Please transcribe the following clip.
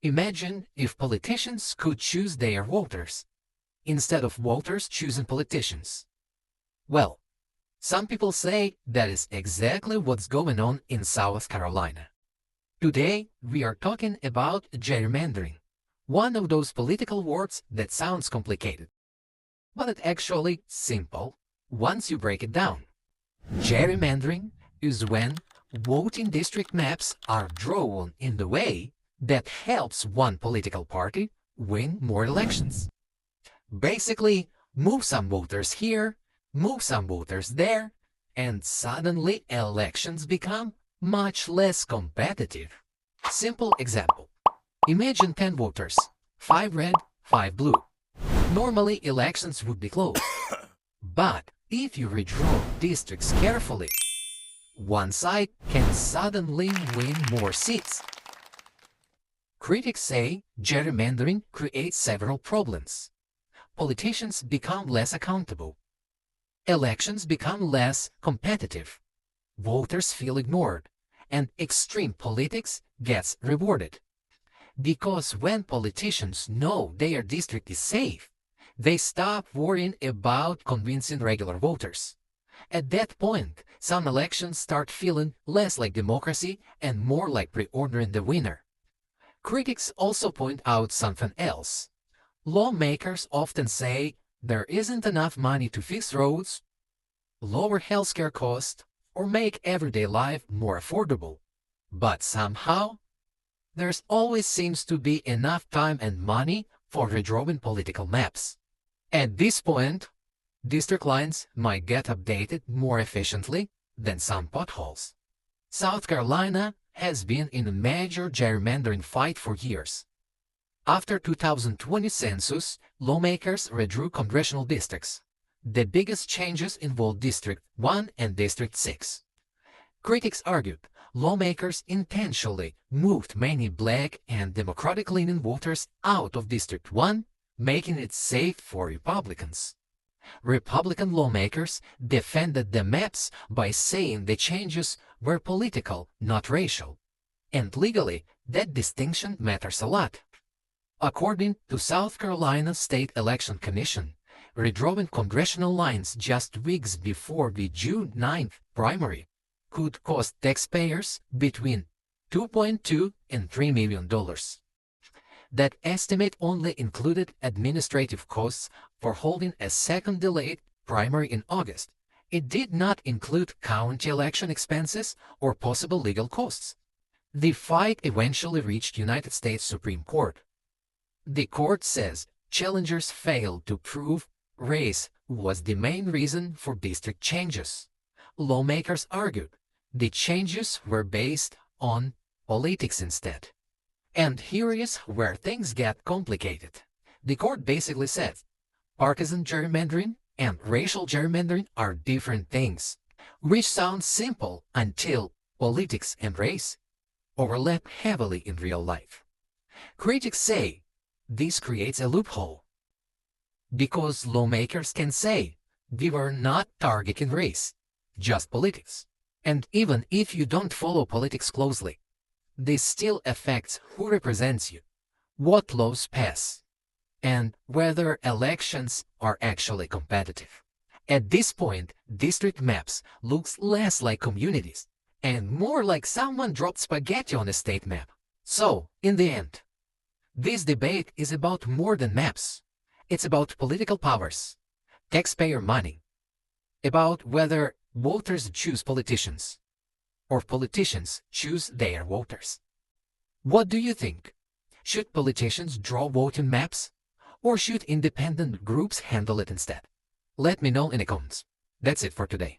Imagine if politicians could choose their voters, instead of voters choosing politicians. Well, some people say that is exactly what's going on in South Carolina. Today, we are talking about gerrymandering, one of those political words that sounds complicated, but it's actually simple once you break it down. Gerrymandering is when voting district maps are drawn in the way that helps one political party win more elections. Basically, move some voters here, move some voters there, and suddenly elections become much less competitive. Simple example. Imagine 10 voters, 5 red, 5 blue. Normally elections would be close. But if you redraw districts carefully, one side can suddenly win more seats. Critics say gerrymandering creates several problems. Politicians become less accountable. Elections become less competitive. Voters feel ignored, and extreme politics gets rewarded. Because when politicians know their district is safe, they stop worrying about convincing regular voters. At that point, some elections start feeling less like democracy and more like pre-ordering the winner. Critics also point out something else. Lawmakers often say there isn't enough money to fix roads, lower healthcare costs, or make everyday life more affordable. But somehow, there always seems to be enough time and money for redrawing political maps. At this point, district lines might get updated more efficiently than some potholes. South Carolina has been in a major gerrymandering fight for years. After 2020 census, lawmakers redrew congressional districts. The biggest changes involved District 1 and District 6. Critics argued lawmakers intentionally moved many black and Democratic-leaning voters out of District 1, making it safe for Republicans. Republican lawmakers defended the maps by saying the changes were political, not racial. And legally, that distinction matters a lot. According to South Carolina State Election Commission, redrawing congressional lines just weeks before the June 9th primary could cost taxpayers between $2.2 and $3 million. That estimate only included administrative costs for holding a second delayed primary in August. It did not include county election expenses or possible legal costs. The fight eventually reached United States Supreme Court. The court says challengers failed to prove race was the main reason for district changes. Lawmakers argued the changes were based on politics instead. And here is where things get complicated. The court basically said partisan gerrymandering and racial gerrymandering are different things, which sounds simple until politics and race overlap heavily in real life. Critics say this creates a loophole, because lawmakers can say we were not targeting race, just politics. And even if you don't follow politics closely, this still affects who represents you, what laws pass, and whether elections are actually competitive. At this point, district maps looks less like communities and more like someone dropped spaghetti on a state map. So, in the end, this debate is about more than maps. It's about political powers, taxpayer money, about whether voters choose politicians or politicians choose their voters. What do you think? Should politicians draw voting maps, or should independent groups handle it instead? Let me know in the comments. That's it for today.